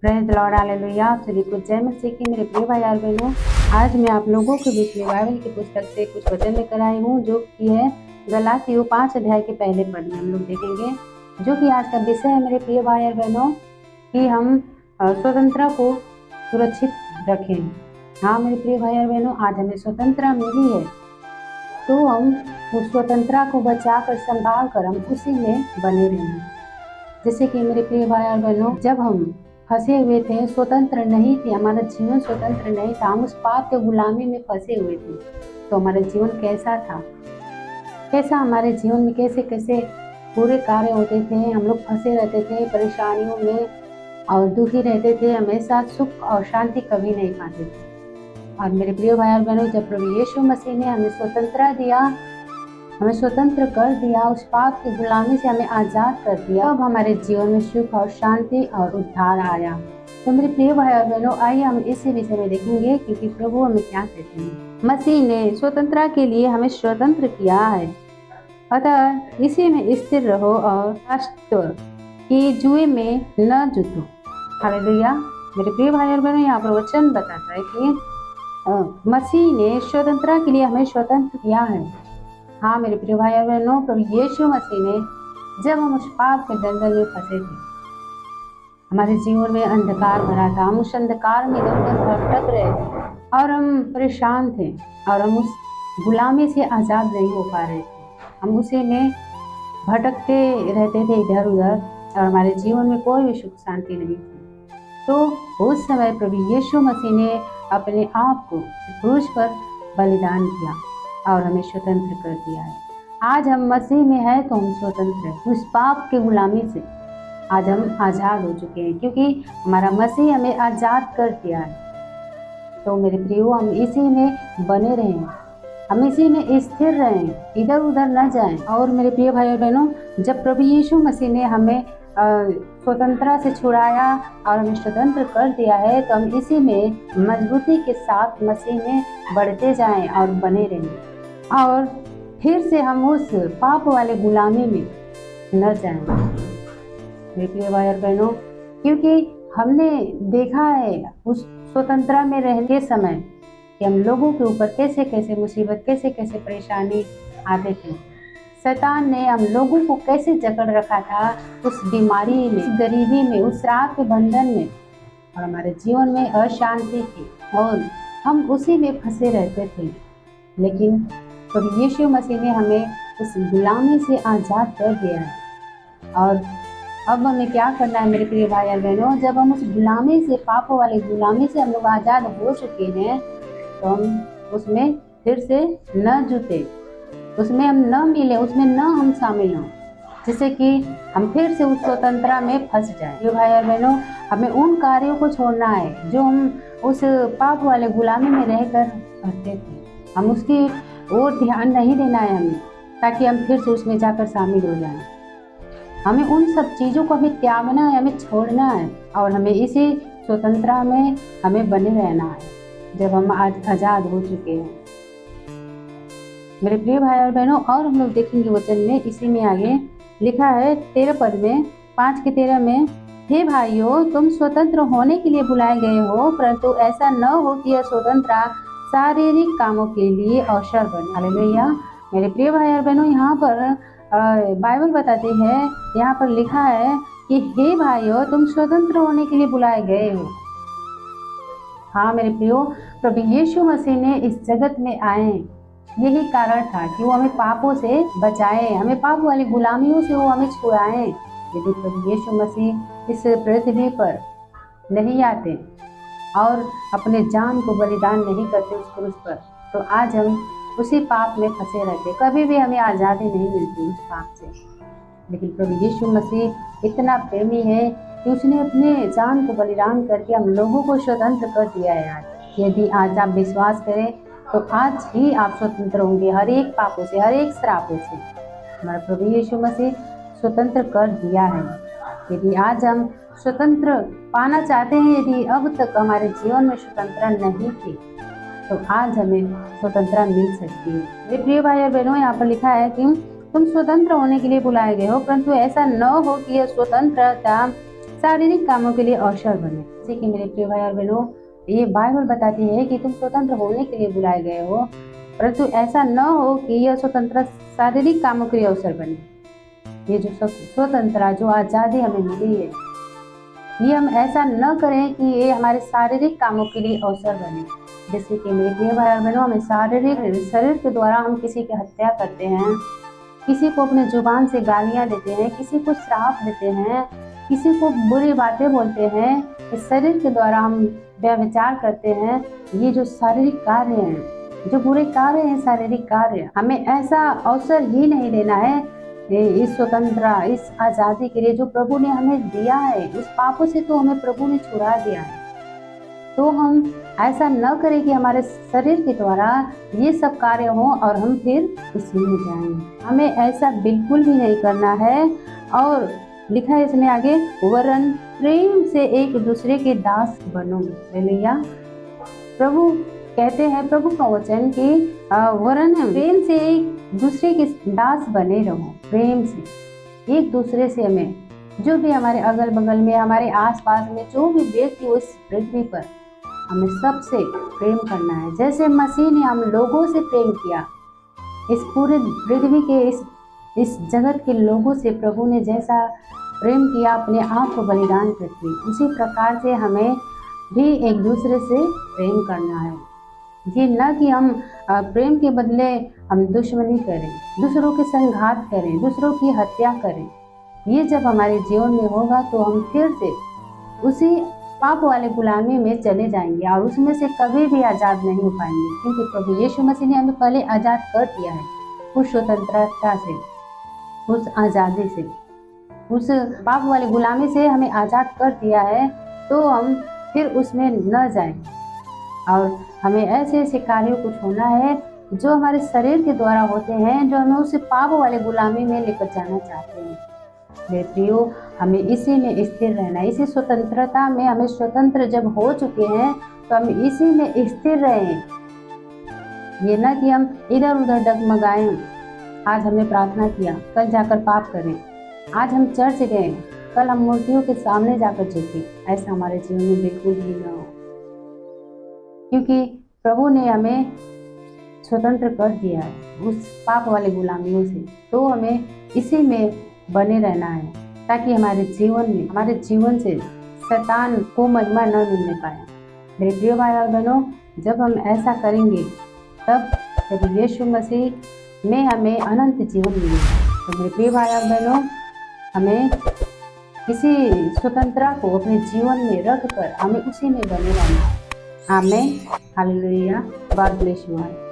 Praise the Lord, hallelujah. आप सभी को जय मसीह की। मेरे प्रिय भाई और बहनों, आज मैं आप लोगों के बीच में बाइबल की पुस्तक से कुछ वचन लेकर आई हूँ, जो कि है गलातियों 5 अध्याय के पहले पद में हम लोग देखेंगे, जो कि आज का विषय है मेरे प्रिय भाई और बहनों, कि हम स्वतंत्रता को सुरक्षित रखें। हाँ मेरे प्रिय भाई और बहनों, आज हमें स्वतंत्रता मिली है, तो हम उस स्वतंत्रता को बचा कर संभाल कर हम उसी में बने रहें। जैसे कि मेरे प्रिय भाई और बहनों, जब हम फंसे हुए थे, स्वतंत्र नहीं थे, हमारा जीवन स्वतंत्र नहीं था, हम उस पाप के गुलामी में फंसे हुए थे, तो हमारा जीवन कैसा था, कैसा हमारे जीवन में कैसे कैसे बुरे कार्य होते थे। हम लोग फंसे रहते थे परेशानियों में और दुखी रहते थे, हमेशा सुख और शांति कभी नहीं पाते थे। और मेरे प्रिय भाई और बहनों, जब प्रभु यीशु मसीह ने हमें स्वतंत्रता दिया, हमें स्वतंत्र कर दिया, उस पाप की गुलामी से हमें आजाद कर दिया, अब हमारे जीवन में सुख और शांति और उद्धार आया। तो मेरे प्रिय भाई और बहनों, आइए हम इसी विषय में देखेंगे कि प्रभु हमें क्या कहते हैं। मसीह ने स्वतंत्रता के लिए हमें स्वतंत्र किया है, अतः इसी में स्थिर रहो और राष्ट्र की जुए में न जुटो। हालेलुया। मेरे प्रिय भाई और बहनों, यहाँ पर वचन बताता है कि मसीह ने स्वतंत्रता के लिए हमें स्वतंत्र किया है। हाँ मेरे प्रिय भाई और बहनों, प्रभु यीशु मसीह ने, जब हम उस पाप के दलदल में फंसे थे, हमारे जीवन में अंधकार भरा था, हम उस अंधकार में इधर उधर भटक रहे थे और हम परेशान थे और हम उस गुलामी से आज़ाद नहीं हो पा रहे थे, हम उसी में भटकते रहते थे इधर उधर और हमारे जीवन में कोई भी सुख शांति नहीं थी। तो उस समय प्रभु यीशु मसीह ने अपने आप को क्रूस पर बलिदान किया और हमें स्वतंत्र कर दिया है। आज हम मसीह में हैं तो हम स्वतंत्र हैं उस पाप की गुलामी से। आज हम आज़ाद हो चुके हैं, क्योंकि हमारा मसीह हमें आज़ाद कर दिया है। तो मेरे प्रियो, हम इसी में बने रहें, हम इसी में स्थिर रहें, इधर उधर न जाएं। और मेरे प्रिय भाई और बहनों, जब प्रभु यीशु मसीह ने हमें स्वतंत्रता से छुड़ाया और हमें स्वतंत्र कर दिया है, तो हम इसी में मजबूती के साथ मसीह में बढ़ते जाएं और बने रहें, और फिर से हम उस पाप वाले गुलामी में न जाएं। मेरे प्रिय भाई और बहनों, क्योंकि हमने देखा है उस स्वतंत्रता में रहते समय कि हम लोगों के ऊपर कैसे कैसे मुसीबत, कैसे कैसे परेशानी आते थे। शैतान ने हम लोगों को कैसे जकड़ रखा था उस बीमारी में, उस गरीबी में, उस श्राप के बंधन में, और हमारे जीवन में अशांति थी और हम उसी में फंसे रहते थे। लेकिन प्रभु यीशु मसीह ने हमें उस गुलामी से आज़ाद कर दिया है। और अब हमें क्या करना है मेरे प्रिय भाई और बहनों, जब हम उस गुलामी से, पापों वाली गुलामी से हम लोग आज़ाद हो चुके हैं, तो हम उसमें फिर से न जुटे, उसमें हम न मिले, उसमें न हम शामिल हों, जिससे कि हम फिर से उस स्वतंत्रता में फंस जाएं। जो भाई और बहनों, हमें उन कार्यों को छोड़ना है जो हम उस पाप वाले गुलामी में रहकर करते थे। हम उसकी ओर ध्यान नहीं देना है हमें, ताकि हम फिर से उसमें जाकर शामिल हो जाएं। हमें उन सब चीज़ों को हमें त्यागना है, हमें छोड़ना है, और हमें इसी स्वतंत्रता में हमें बने रहना है जब हम आज आज़ाद हो चुके हैं। मेरे प्रिय भाई और बहनों, और हम लोग देखेंगे वचन में, इसी में आगे लिखा है 13 पद में, 5 के 13 में, हे भाइयों, तुम स्वतंत्र होने के लिए बुलाए गए हो, परंतु ऐसा न हो कि यह स्वतंत्रता शारीरिक कामों के लिए अवसर बने। हालेलुया। मेरे प्रिय भाई और बहनों, यहाँ पर बाइबल बताती है, यहाँ पर लिखा है कि हे भाइयों, तुम स्वतंत्र होने के लिए बुलाए गए हो। हाँ मेरे प्रियो, प्रभु यीशु मसीह ने इस जगत में आए, यही कारण था कि वो हमें पापों से बचाए, हमें पाप वाली गुलामियों से वो हमें छुड़ाए। यदि प्रभु यीशु मसीह इस पृथ्वी पर नहीं आते और अपने जान को बलिदान नहीं करते उस क्रूस पर, तो आज हम उसी पाप में फंसे रहते, कभी भी हमें आज़ादी नहीं मिलती उस पाप से। लेकिन प्रभु यीशु मसीह इतना प्रेमी है कि उसने अपने जान को बलिदान करके हम लोगों को स्वतंत्र कर दिया है। आज यदि आज आप विश्वास करें, तो आज ही आप स्वतंत्र होंगे हर एक पापों से, हर एक श्रापों से। हमारा प्रभु यीशु मसीह स्वतंत्र कर दिया है। यदि आज हम स्वतंत्र पाना चाहते हैं, यदि अब तक हमारे जीवन में स्वतंत्रता नहीं थी, तो आज हमें स्वतंत्रता मिल सकती है। मेरे प्रिय भाई और बहनों, यहाँ पर लिखा है कि तुम स्वतंत्र होने के लिए बुलाए गए हो, परंतु ऐसा न हो कि यह स्वतंत्रता शारीरिक कामों के लिए अवसर बने। जैसे कि मेरे प्रिय भाई और बहनों, ये बाइबल बताती है कि तुम स्वतंत्र होने के लिए बुलाए गए हो, परंतु ऐसा न हो कि यह स्वतंत्रता शारीरिक कामों के लिए अवसर बने। ये जो स्वतंत्रता, जो आज़ादी हमें मिली है, ये हम ऐसा न करें कि ये हमारे शारीरिक कामों के लिए अवसर बने। जैसे कि मेरे प्रिय भाई और बहनों, हमें शरीर के द्वारा हम किसी की हत्या करते हैं, किसी को अपने जुबान से गालियां देते हैं, किसी को श्राप देते हैं, किसी को बुरी बातें बोलते हैं, इस शरीर के द्वारा हम व्यभिचार करते हैं। ये जो शारीरिक कार्य हैं, जो बुरे कार्य हैं, शारीरिक कार्य, हमें ऐसा अवसर ही नहीं देना है। इस स्वतंत्रता, इस आज़ादी के लिए जो प्रभु ने हमें दिया है, उस पापों से तो हमें प्रभु ने छुड़ा दिया है, तो हम ऐसा न करें कि हमारे शरीर के द्वारा ये सब कार्य हों और हम फिर इसी में जाएं। हमें ऐसा बिल्कुल भी नहीं करना है। और लिखा है इसमें आगे, वरन प्रेम से एक दूसरे के दास बनो। हालेलुया। प्रभु कहते हैं, प्रभु का वचन कि वरन प्रेम से एक दूसरे के दास बने रहो। प्रेम से एक दूसरे से, हमें जो भी हमारे अगल बगल में, हमारे आसपास में जो भी व्यक्ति हो इस पृथ्वी पर, हमें सबसे प्रेम करना है। जैसे मसीह ने हम लोगों से प्रेम किया, इस पूरे पृथ्वी के इस जगत के लोगों से प्रभु ने जैसा प्रेम किया, अपने आप को बलिदान करके, उसी प्रकार से हमें भी एक दूसरे से प्रेम करना है। ये न कि हम प्रेम के बदले हम दुश्मनी करें, दूसरों के संघात करें, दूसरों की हत्या करें। ये जब हमारे जीवन में होगा तो हम फिर से उसी पाप वाले गुलामी में चले जाएंगे और उसमें से कभी भी आज़ाद नहीं हो पाएंगे, क्योंकि प्रभु यीशु मसीह ने हमें पहले आज़ाद कर दिया है। उस स्वतंत्रता से, उस आज़ादी से, उस पाप वाले गुलामी से हमें आज़ाद कर दिया है, तो हम फिर उसमें न जाएं। और हमें ऐसे ऐसे कार्यों को छोड़ना है जो हमारे शरीर के द्वारा होते हैं, जो हमें उस पाप वाले गुलामी में लेकर जाना चाहते हैं। मेरे प्रियो, हमें इसी में स्थिर रहना है। इसी स्वतंत्रता में हमें स्वतंत्र जब हो चुके हैं तो हम इसी में स्थिर रहें। ये ना कि हम इधर उधर डगमगाएं। आज हमने प्रार्थना किया, कल जाकर पाप करें। आज हम चर्च गए, कल हम मूर्तियों के सामने जाकर झुके। ऐसा हमारे जीवन में बिल्कुल भी ना हो, क्योंकि प्रभु ने हमें स्वतंत्र कर दिया है उस पाप वाले गुलामियों से। तो हमें इसी में बने रहना है, ताकि हमारे जीवन से शैतान को महिमा न मिलने पाए। मेरे प्रिय भाई और बहनों, जब हम ऐसा करेंगे तब प्रभु यीशु मसीह में हमें अनंत जीवन मिलेगा। तो मेरे प्रिय भाई और बहनों, हमें इसी स्वतंत्रता को अपने जीवन में रख कर हमें उसी में बने रहना है। आमीन। Hallelujah. God bless you all.